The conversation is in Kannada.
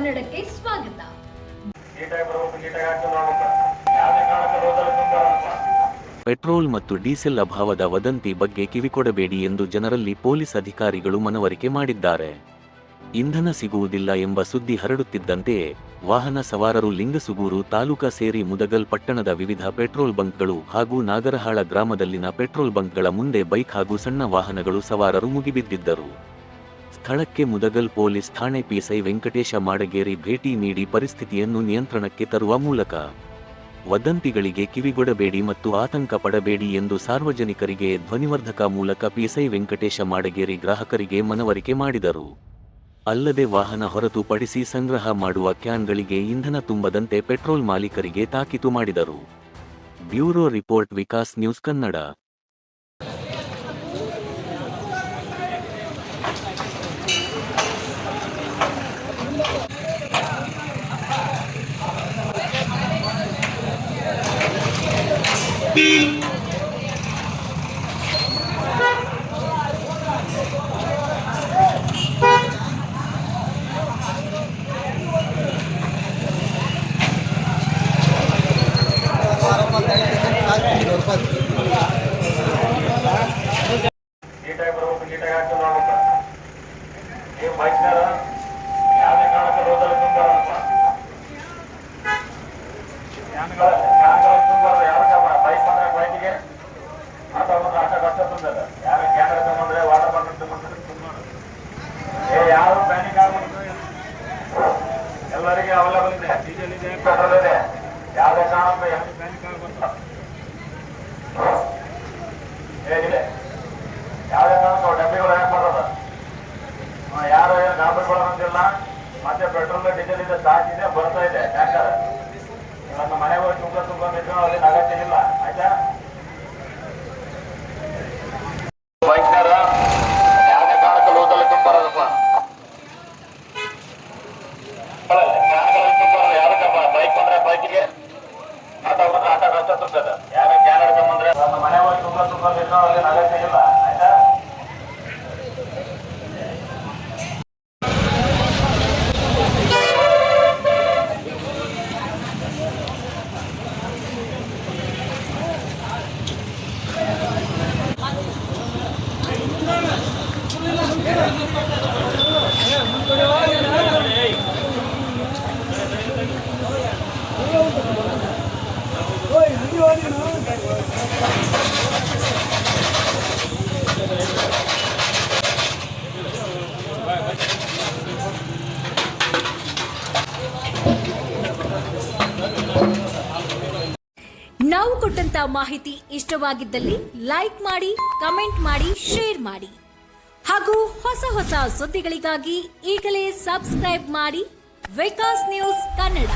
ಕನ್ನಡಕ್ಕೆ ಸ್ವಾಗತ. ಪೆಟ್ರೋಲ್ ಮತ್ತು ಡೀಸೆಲ್ ಅಭಾವದ ವದಂತಿ ಬಗ್ಗೆ ಕಿವಿಕೊಡಬೇಡಿ ಎಂದು ಜನರಲ್ಲಿ ಪೊಲೀಸ್ ಅಧಿಕಾರಿಗಳು ಮನವರಿಕೆ ಮಾಡಿದ್ದಾರೆ. ಇಂಧನ ಸಿಗುವುದಿಲ್ಲ ಎಂಬ ಸುದ್ದಿ ಹರಡುತ್ತಿದ್ದಂತೆಯೇ ವಾಹನ ಸವಾರರು ಲಿಂಗಸುಗೂರು ತಾಲೂಕಾ ಸೇರಿ ಮುದಗಲ್ ಪಟ್ಟಣದ ವಿವಿಧ ಪೆಟ್ರೋಲ್ ಬಂಕ್ಗಳು ಹಾಗೂ ನಾಗರಹಾಳ ಗ್ರಾಮದಲ್ಲಿನ ಪೆಟ್ರೋಲ್ ಬಂಕ್ಗಳ ಮುಂದೆ ಬೈಕ್ ಹಾಗೂ ಸಣ್ಣ ವಾಹನಗಳು ಸವಾರರು ಮುಗಿಬಿದ್ದಿದ್ದರು. ಸ್ಥಳಕ್ಕೆ ಮುದಗಲ್ ಪೊಲೀಸ್ ಠಾಣೆ ಪಿಎಸ್ಐ ವೆಂಕಟೇಶ ಮಾಡಗೇರಿ ಭೇಟಿ ನೀಡಿ ಪರಿಸ್ಥಿತಿಯನ್ನು ನಿಯಂತ್ರಣಕ್ಕೆ ತರುವ ಮೂಲಕ ವದಂತಿಗಳಿಗೆ ಕಿವಿಗೊಡಬೇಡಿ ಮತ್ತು ಆತಂಕ ಪಡಬೇಡಿ ಎಂದು ಸಾರ್ವಜನಿಕರಿಗೆ ಧ್ವನಿವರ್ಧಕ ಮೂಲಕ ಪಿಎಸ್ಐ ವೆಂಕಟೇಶ ಮಾಡಗೇರಿ ಗ್ರಾಹಕರಿಗೆ ಮನವರಿಕೆ ಮಾಡಿದರು. ಅಲ್ಲದೆ ವಾಹನ ಹೊರತುಪಡಿಸಿ ಸಂಗ್ರಹ ಮಾಡುವ ಕ್ಯಾನ್ಗಳಿಗೆ ಇಂಧನ ತುಂಬದಂತೆ ಪೆಟ್ರೋಲ್ ಮಾಲೀಕರಿಗೆ ತಾಕೀತು ಮಾಡಿದರು. Bureau report, Vikas news Kannada. ಎಲ್ಲರಿಗೆ ಅವೈಲೇಬಲ್ ಇದೆ, ಡೀಸೆಲ್ ಇದೆ, ಪೆಟ್ರೋಲ್ ಇದೆ. ಯಾವುದೇ ಕಾರಣಕ್ಕೂ ಹೇಗಿದೆ, ಯಾವುದೇ ಕಾರಣಕ್ಕೂ ಡಬ್ಬಿಗಳು ಯಾಕೆ ಮಾಡೋದು, ಯಾರು ಏನು ಗಾಬರಿಗಳು ಅಂತಿಲ್ಲ. ಮತ್ತೆ ಪೆಟ್ರೋಲ್ ಡೀಸೆಲ್ ಇದೆ, ಸ್ಟಾಕ್ ಇದೆ, ಬರ್ತಾ ಇದೆ ಟ್ಯಾಂಕರ್. ನನ್ನ ಮನೆಗೆ ಹೋಗಿ ತುಂಬ ನಿಂತ್ಕೊಂಡು ಅದೇನು ಅಗತ್ಯ ಇಲ್ಲ. ಆಯ್ತಾ, ಬೈಕ್ನರ ಯಾವುದೇ ಕಾರಣಕ್ಕೂ ಲೋಕಲ್ ತುಂಬಾರದಪ್ಪ, ಬೈಕ್ ಬಂದ್ರೆ ಬೈಕಿಗೆ, ಆಟೋ ಬಂದ್ರೆ ಆಟೋ ಕಷ್ಟ ತುಂಬದ. ಯಾರು ಕ್ಯಾನ್ ಹಿಡ್ಕೊಂಡ್ಬಂದ್ರೆ ನನ್ನ ಮನೆ ಹೋಗಿ ತುಂಬ ನಿಂತ್ಕೊಂಡು ಅದೇನು ಅಗತ್ಯ ಇಲ್ಲ. ಆಯ್ತಾ, ನಾವು ಕೊಟ್ಟಂತ ಮಾಹಿತಿ ಇಷ್ಟವಾಗಿದ್ದಲ್ಲಿ ಲೈಕ್ ಮಾಡಿ, ಕಮೆಂಟ್ ಮಾಡಿ, ಶೇರ್ ಮಾಡಿ ಹಾಗೂ ಹೊಸ ಸುದ್ದಿಗಳಿಗಾಗಿ ಈಗಲೇ ಸಬ್ಸ್ಕ್ರೈಬ್ ಮಾಡಿ ವಿಕಾಸ್ ನ್ಯೂಸ್ ಕನ್ನಡ.